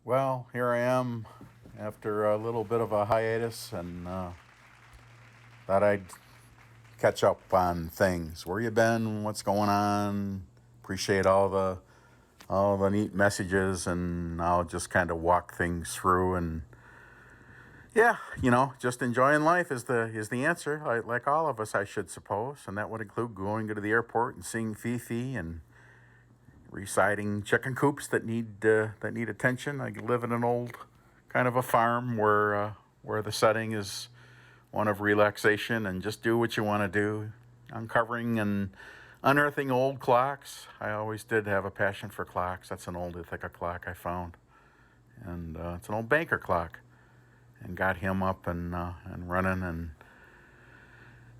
Well, here I am after a little bit of a hiatus, and thought I'd catch up on things. Where you been? What's going on? Appreciate all the neat messages, and I'll just kind of walk things through. And yeah, just enjoying life is the answer. Like all of us, I should suppose, and that would include going to the airport and seeing Fifi and residing chicken coops that need attention. I live in an old kind of a farm where the setting is one of relaxation and just do what you want to do. Uncovering and unearthing old clocks. I always did have a passion for clocks. That's an old Ithaca clock I found, and it's an old banker clock, and got him up and running and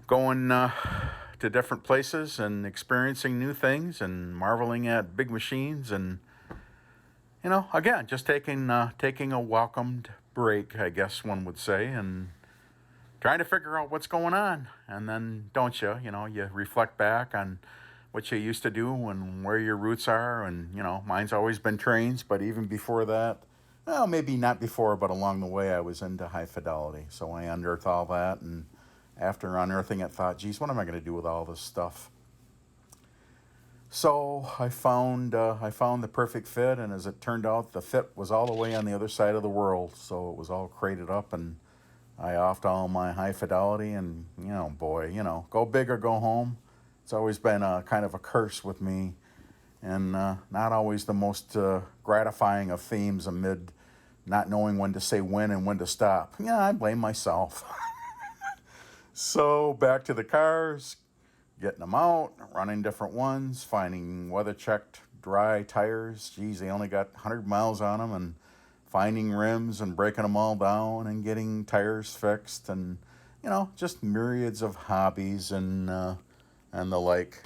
going to different places and experiencing new things and marveling at big machines, and again, just taking a welcomed break, I guess one would say, and trying to figure out what's going on. And then, don't you? You reflect back on what you used to do and where your roots are. And mine's always been trains, but even before that, well, maybe not before, but along the way, I was into high fidelity. So I unearthed all that, and after unearthing it, thought, geez, what am I going to do with all this stuff? So I found the perfect fit, and as it turned out, the fit was all the way on the other side of the world. So it was all crated up, and I offed all my high fidelity, and boy, go big or go home. It's always been a kind of a curse with me, and not always the most gratifying of themes amid not knowing when to say when and when to stop. Yeah, I blame myself. So back to the cars, getting them out, running different ones, finding weather-checked dry tires. Geez, they only got 100 miles on them, and finding rims and breaking them all down and getting tires fixed, and just myriads of hobbies and the like.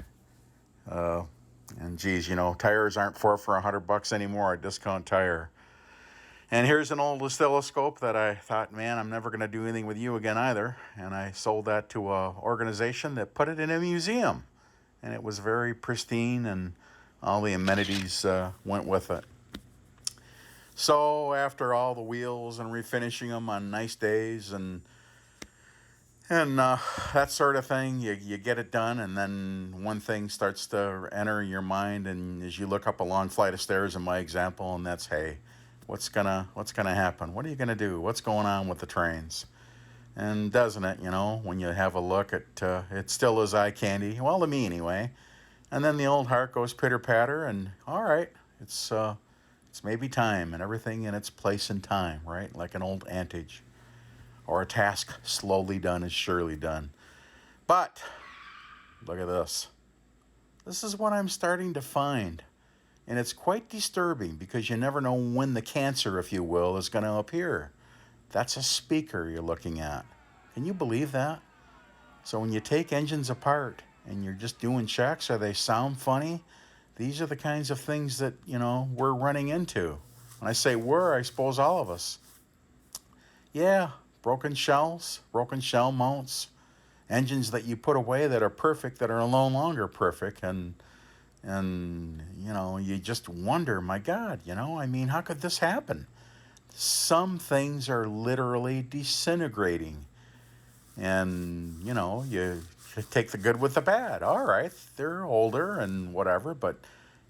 And geez, tires aren't for $100 anymore at Discount Tire. And here's an old oscilloscope that I thought, man, I'm never going to do anything with you again either. And I sold that to an organization that put it in a museum. And it was very pristine, and all the amenities went with it. So after all the wheels and refinishing them on nice days and that sort of thing, you get it done, and then one thing starts to enter your mind, and as you look up a long flight of stairs in my example, and that's, hey, what's gonna happen? What are you gonna do? What's going on with the trains? And doesn't it, when you have a look at it, still is eye candy. Well, to me anyway. And then the old heart goes pitter patter, and all right, it's maybe time, and everything in its place and time, right? Like an old adage, or a task slowly done is surely done. But look at this. This is what I'm starting to find. And it's quite disturbing, because you never know when the cancer, if you will, is going to appear. That's a speaker you're looking at. Can you believe that? So when you take engines apart and you're just doing checks, or they sound funny, these are the kinds of things that, we're running into. When I say we're, I suppose all of us. Yeah, broken shells, broken shell mounts, engines that you put away that are perfect, that are no longer perfect, and you just wonder, my God, how could this happen? Some things are literally disintegrating, and you take the good with the bad. All right, they're older and whatever, but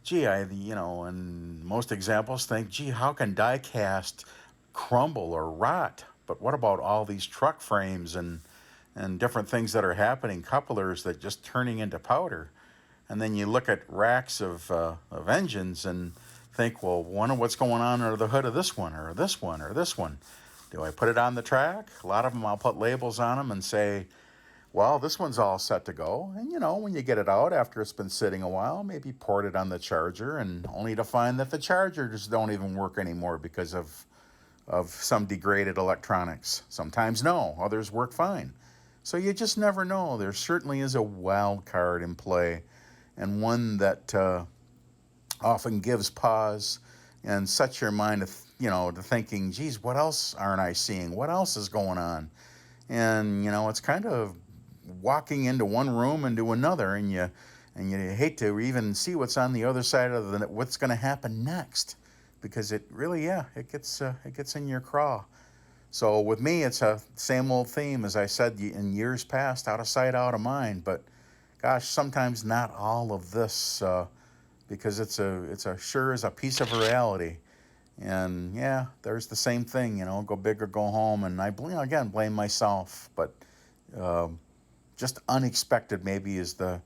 gee, and most examples think, gee, how can die cast crumble or rot? But what about all these truck frames and different things that are happening, couplers that just turning into powder? And then you look at racks of engines and think, well, wonder what's going on under the hood of this one, or this one, or this one. Do I put it on the track? A lot of them, I'll put labels on them and say, well, this one's all set to go. And, when you get it out after it's been sitting a while, maybe port it on the charger, and only to find that the chargers don't even work anymore because of some degraded electronics. Sometimes no, others work fine. So you just never know. There certainly is a wild card in play, and one that often gives pause and sets your mind to thinking, geez, what else aren't I seeing? What else is going on? And it's kind of walking into one room and to another, and you hate to even see what's on the other side of what's going to happen next, because it really, yeah, it gets in your craw. So with me, it's a same old theme as I said in years past: out of sight, out of mind. But gosh, sometimes not all of this, because it's a sure as a piece of reality. And yeah, there's the same thing, go big or go home. And I again blame myself, but just unexpected maybe is the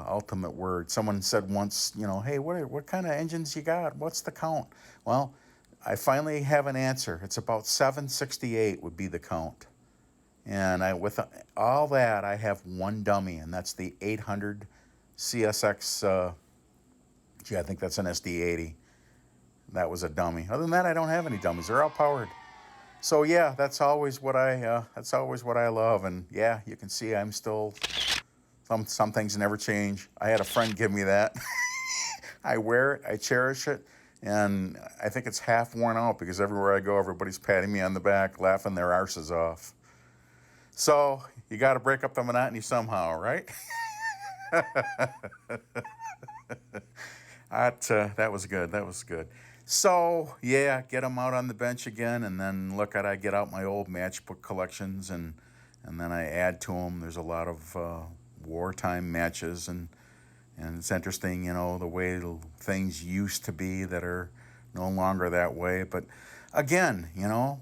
ultimate word. Someone said once, hey, what kind of engines you got? What's the count? Well, I finally have an answer. It's about 768 would be the count. And with all that, I have one dummy, and that's the 800 CSX. I think that's an SD80. That was a dummy. Other than that, I don't have any dummies. They're all powered. So yeah, that's always what I love. And yeah, you can see I'm still some things never change. I had a friend give me that. I wear it, I cherish it, and I think it's half worn out because everywhere I go, everybody's patting me on the back, laughing their arses off. So you got to break up the monotony somehow, right? That was good. That was good. So yeah, get them out on the bench again, and then I get out my old matchbook collections, and then I add to them. There's a lot of wartime matches, and it's interesting, the way things used to be that are no longer that way. But again,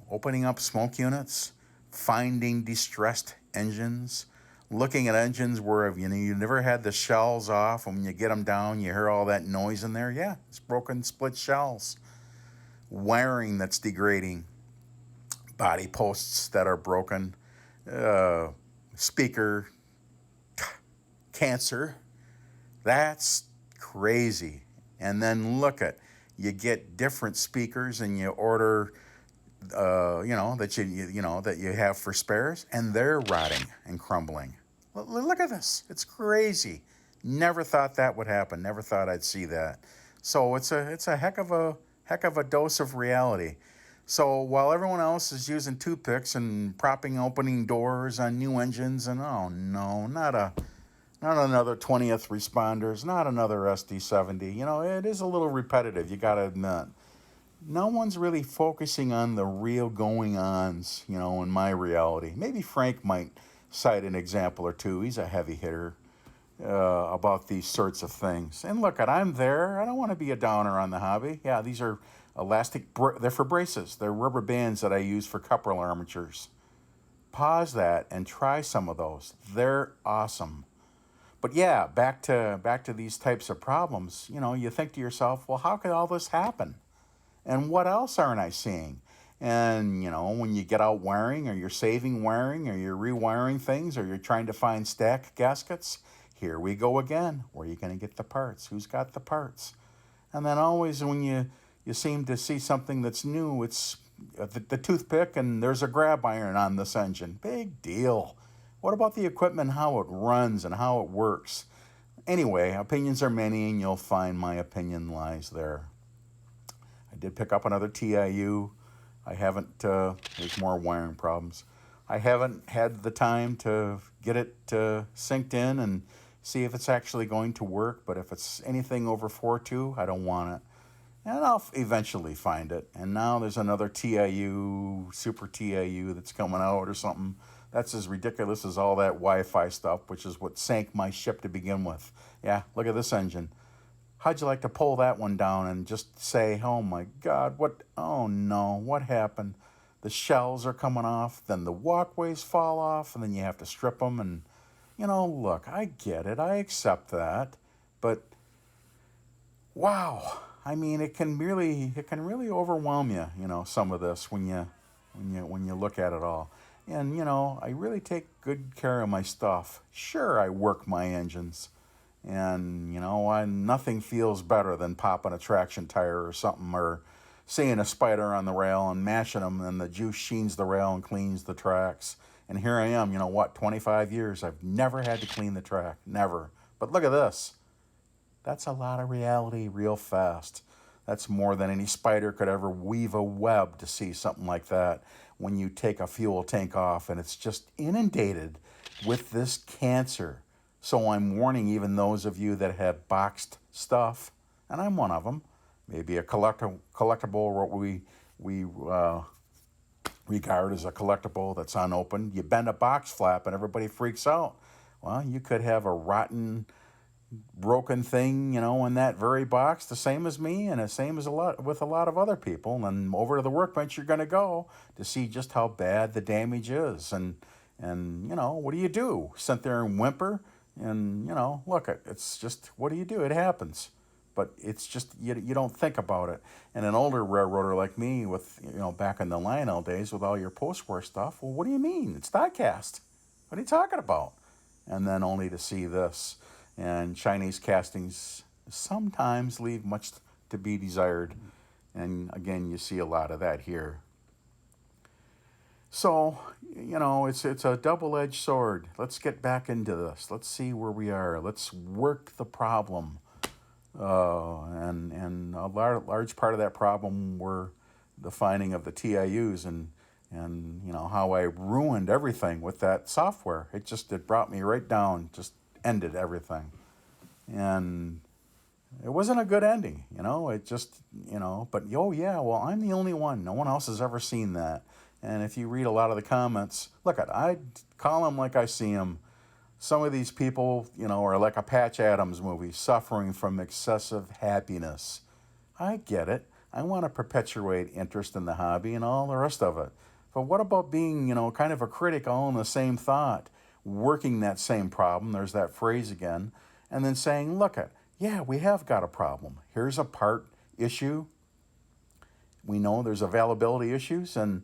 opening up smoke units, finding distressed engines, looking at engines where you never had the shells off, and when you get them down, you hear all that noise in there. Yeah, it's broken split shells, wiring that's degrading, body posts that are broken, speaker cancer. That's crazy. And then you get different speakers, and you order that you have for spares, and they're rotting and crumbling. Look at this. It's crazy. Never thought that would happen. Never thought I'd see that. So it's a heck of a dose of reality. So while everyone else is using toothpicks and opening doors on new engines, and oh no, not another 20th responders, not another SD70. It is a little repetitive, you got to admit. No one's really focusing on the real going-ons, in my reality. Maybe Frank might cite an example or two. He's a heavy hitter about these sorts of things. And look, I'm there. I don't want to be a downer on the hobby. Yeah, these are they're for braces. They're rubber bands that I use for couple armatures. Pause that and try some of those. They're awesome. But yeah, back to these types of problems. You think to yourself, well, how could all this happen? And what else aren't I seeing? And, when you get out wiring, or you're saving wiring, or you're rewiring things, or you're trying to find stack gaskets, here we go again. Where are you going to get the parts? Who's got the parts? And then always when you seem to see something that's new, it's the toothpick, and there's a grab iron on this engine. Big deal. What about the equipment, how it runs and how it works? Anyway, opinions are many, and you'll find my opinion lies there. I did pick up another T.I.U. I haven't, there's more wiring problems. I haven't had the time to get it synced in and see if it's actually going to work, but if it's anything over 4.2, I don't want it. And I'll eventually find it. And now there's another T.I.U., Super T.I.U. that's coming out or something. That's as ridiculous as all that Wi-Fi stuff, which is what sank my ship to begin with. Yeah, look at this engine. How'd you like to pull that one down and just say, oh my God, oh no, what happened? The shells are coming off, then the walkways fall off, and then you have to strip them. And, look, I get it, I accept that. But, wow, I mean, it can really overwhelm you, some of this when you look at it all. And, I really take good care of my stuff. Sure, I work my engines. And, nothing feels better than popping a traction tire or something, or seeing a spider on the rail and mashing them, and the juice sheens the rail and cleans the tracks. And here I am, 25 years. I've never had to clean the track. Never. But look at this. That's a lot of reality real fast. That's more than any spider could ever weave a web to see something like that when you take a fuel tank off and it's just inundated with this cancer. So I'm warning even those of you that have boxed stuff, and I'm one of them. maybe a collectible, what we regard as a collectible that's unopened. You bend a box flap and everybody freaks out. Well, you could have a rotten, broken thing, in that very box, the same as me and the same as with a lot of other people. And over to the workbench you're going to go to see just how bad the damage is. And what do you do? Sit there and whimper? And look, it's just, what do you do? It happens. But it's just, you don't think about it. And an older railroader like me, with back in the Lionel days with all your post-war stuff, well, what do you mean? It's die-cast. What are you talking about? And then only to see this. And Chinese castings sometimes leave much to be desired. And again, you see a lot of that here. So, it's a double-edged sword. Let's get back into this. Let's see where we are. Let's work the problem. And a large part of that problem were the finding of the T.I.Us and how I ruined everything with that software. It brought me right down, just ended everything. And it wasn't a good ending, it just, but oh yeah, well, I'm the only one. No one else has ever seen that. And if you read a lot of the comments, look, I call them like I see them. Some of these people, are like a Patch Adams movie, suffering from excessive happiness. I get it. I want to perpetuate interest in the hobby and all the rest of it. But what about being, kind of a critic all in the same thought, working that same problem, there's that phrase again, and then saying, look, yeah, we have got a problem. Here's a part issue. We know there's availability issues, and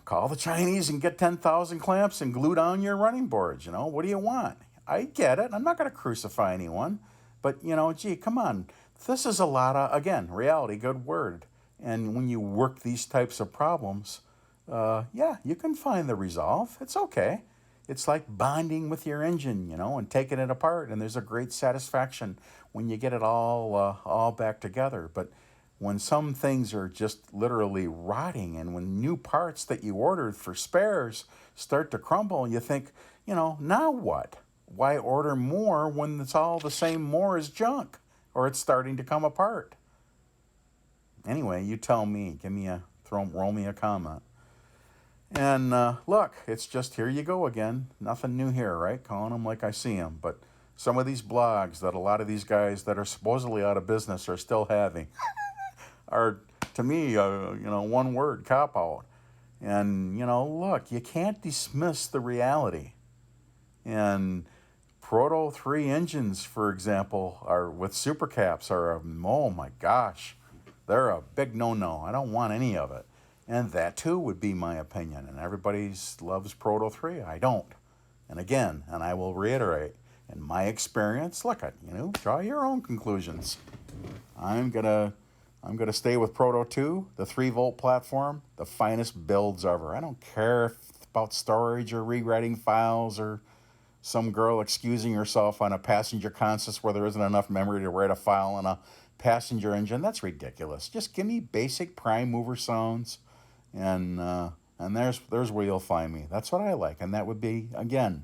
call the Chinese and get 10,000 clamps and glue down your running boards. What do you want? I get it. I'm not going to crucify anyone. But, gee, come on. This is a lot of, again, reality, good word. And when you work these types of problems, yeah, you can find the resolve. It's okay. It's like bonding with your engine, and taking it apart. And there's a great satisfaction when you get it all back together. But when some things are just literally rotting, and when new parts that you ordered for spares start to crumble, you think, now what? Why order more when it's all the same more as junk, or it's starting to come apart? Anyway, you tell me. Roll me a comment. And look, it's just, here you go again. Nothing new here, right? Calling them like I see them. But some of these blogs that a lot of these guys that are supposedly out of business are still having are, to me, one word, cop-out. And, look, you can't dismiss the reality. And Proto 3 engines, for example, are with supercaps oh my gosh, they're a big no-no. I don't want any of it. And that too would be my opinion. And everybody loves Proto 3. I don't. And again, and I will reiterate, in my experience, look at, draw your own conclusions. I'm gonna stay with Proto 2, the 3-volt platform, the finest builds ever. I don't care about storage or rewriting files or some girl excusing herself on a passenger consist where there isn't enough memory to write a file on a passenger engine. That's ridiculous. Just give me basic prime mover sounds, and there's where you'll find me. That's what I like, and that would be, again,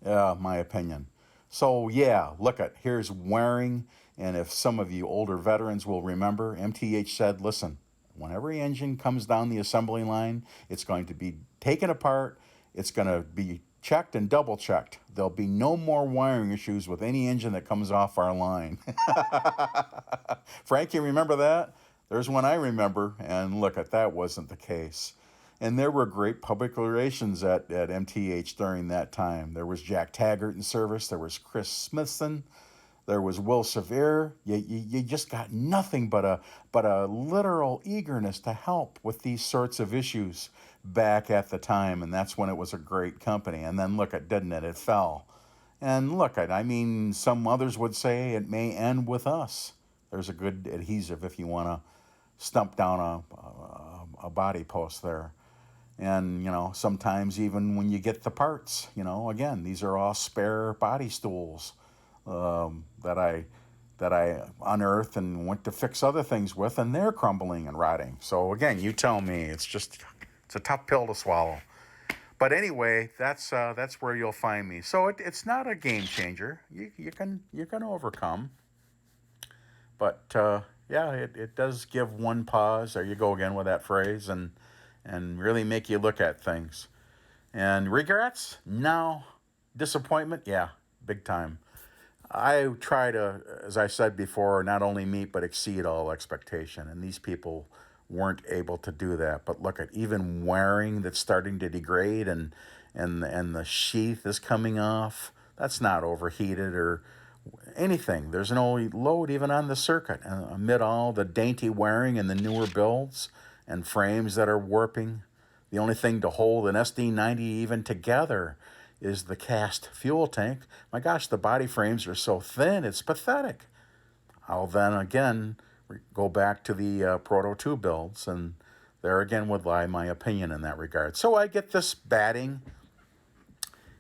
my opinion. So yeah, here's wearing. And if some of you older veterans will remember, MTH said, listen, when every engine comes down the assembly line, it's going to be taken apart. It's going to be checked and double checked. There'll be no more wiring issues with any engine that comes off our line. Frank, you remember that? There's one I remember, and that wasn't the case. And there were great public relations at MTH during that time. There was Jack Taggart in service. There was Chris Smithson. There was Will Severe. You just got nothing but a literal eagerness to help with these sorts of issues back at the time, and that's when it was a great company. And then didn't it? It fell. And some others would say it may end with us. There's a good adhesive if you want to stump down a body post there. And, sometimes even when you get the parts, again, these are all spare body stools that I unearthed and went to fix other things with, and they're crumbling and rotting. So again, you tell me. It's a tough pill to swallow. But anyway, that's where you'll find me. So it's not a game changer. You can overcome. But yeah, it does give one pause. There you go again with that phrase, and really make you look at things. And regrets? No. Disappointment? Yeah, big time. I try to, as I said before, not only meet but exceed all expectation. And these people weren't able to do that. But look at even wiring that's starting to degrade, and the sheath is coming off. That's not overheated or anything. There's no load even on the circuit. And amid all the dainty wiring and the newer builds and frames that are warping, the only thing to hold an SD90 even together is the cast fuel tank. My gosh, the body frames are so thin, it's pathetic. I'll then again go back to the Proto 2 builds, and there again would lie my opinion in that regard. So I get this batting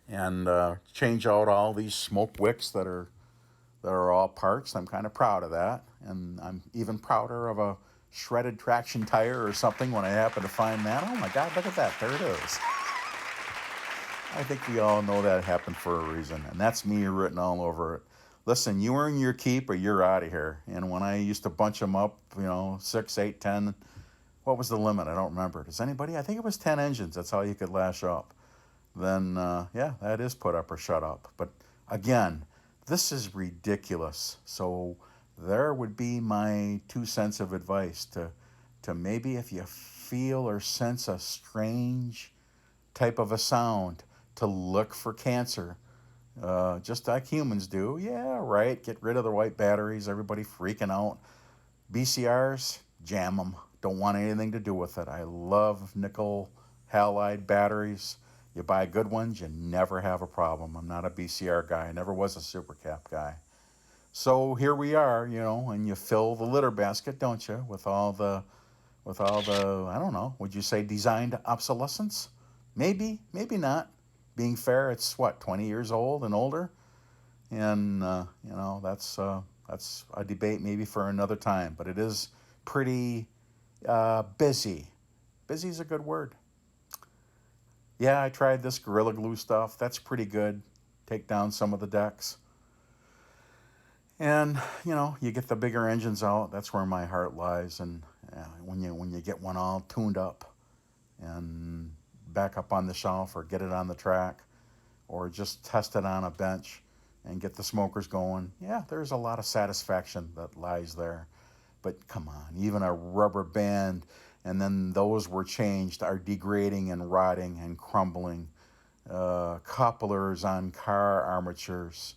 and change out all these smoke wicks that are all parts. I'm kind of proud of that, and I'm even prouder of a shredded traction tire or something when I happen to find that. Oh my God, look at that, there it is. I think we all know that happened for a reason, and that's me written all over it. Listen, you earn your keep or you're out of here. And when I used to bunch them up, 6, 8, 10, what was the limit? I don't remember. Does anybody? I think it was 10 engines. That's all you could lash up. Then, yeah, that is put up or shut up. But again, this is ridiculous. So there would be my 2 cents of advice to maybe if you feel or sense a strange type of a sound, to look for cancer, just like humans do. Yeah, right. Get rid of the white batteries. Everybody freaking out. BCRs, jam them. Don't want anything to do with it. I love nickel halide batteries. You buy good ones, you never have a problem. I'm not a BCR guy. I never was a supercap guy. So here we are, and you fill the litter basket, don't you, with all the, I don't know, would you say designed obsolescence? Maybe, maybe not. Being fair, it's what, 20 years old and older? And, that's a debate maybe for another time. But it is pretty busy. Busy is a good word. Yeah, I tried this Gorilla Glue stuff. That's pretty good. Take down some of the decks. And, you get the bigger engines out. That's where my heart lies. And when you get one all tuned up and back up on the shelf, or get it on the track, or just test it on a bench and get the smokers going. Yeah, there's a lot of satisfaction that lies there. But come on, even a rubber band, and then those were changed, are degrading and rotting and crumbling. Couplers on car armatures.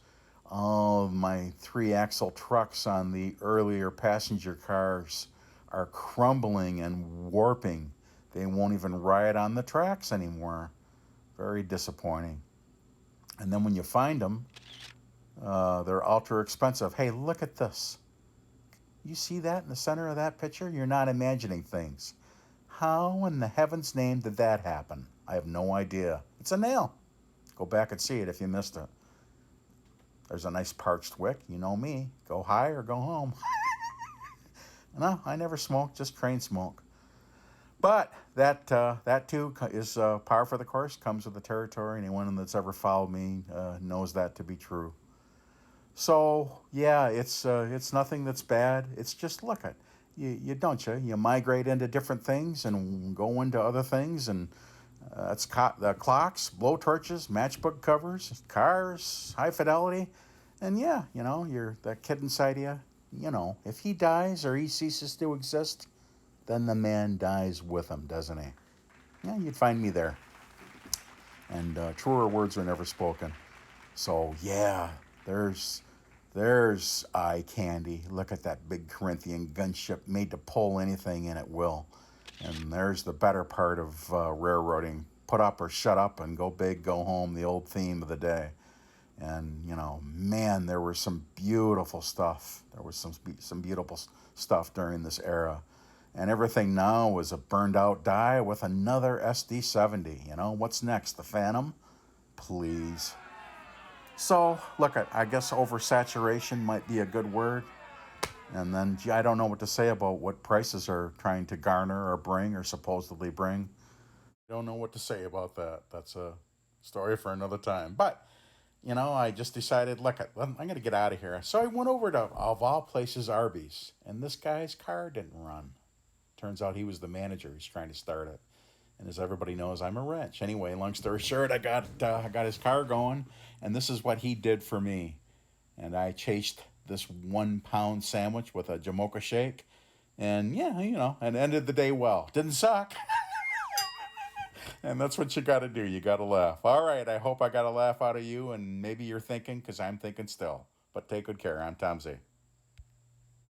All of my 3-axle trucks on the earlier passenger cars are crumbling and warping. They won't even ride on the tracks anymore. Very disappointing. And then when you find them, they're ultra expensive. Hey, look at this. You see that in the center of that picture? You're not imagining things. How in the heaven's name did that happen? I have no idea. It's a nail. Go back and see it if you missed it. There's a nice parched wick. You know me. Go high or go home. No, I never smoke, just train smoke. But that too is par for the course, comes with the territory. Anyone that's ever followed me knows that to be true. So yeah, it's nothing that's bad. It's just look at you migrate into different things and go into other things, and it's the clocks, blow torches, matchbook covers, cars, high fidelity, and yeah, you're that kid inside you. If he dies or he ceases to exist, then the man dies with him, doesn't he? Yeah, you'd find me there. And truer words are never spoken. So yeah, there's eye candy. Look at that big Corinthian gunship made to pull anything, and it will. And there's the better part of railroading: put up or shut up, and go big, go home. The old theme of the day. And man, there was some beautiful stuff. There was some beautiful stuff during this era. And everything now is a burned out die with another SD70. What's next? The Phantom? Please. So, look, I guess oversaturation might be a good word. And then, I don't know what to say about what prices are trying to garner or bring or supposedly bring. Don't know what to say about that. That's a story for another time. But, I just decided, look, I'm going to get out of here. So I went over to, of all places, Arby's, and this guy's car didn't run. Turns out he was the manager. He's trying to start it. And as everybody knows, I'm a wrench. Anyway, long story short, I got his car going, and this is what he did for me. And I chased this 1 pound sandwich with a Jamocha shake, and yeah, and ended the day well. Didn't suck. And that's what you got to do. You got to laugh. All right. I hope I got a laugh out of you, and maybe you're thinking, because I'm thinking still. But take good care. I'm Tom Z.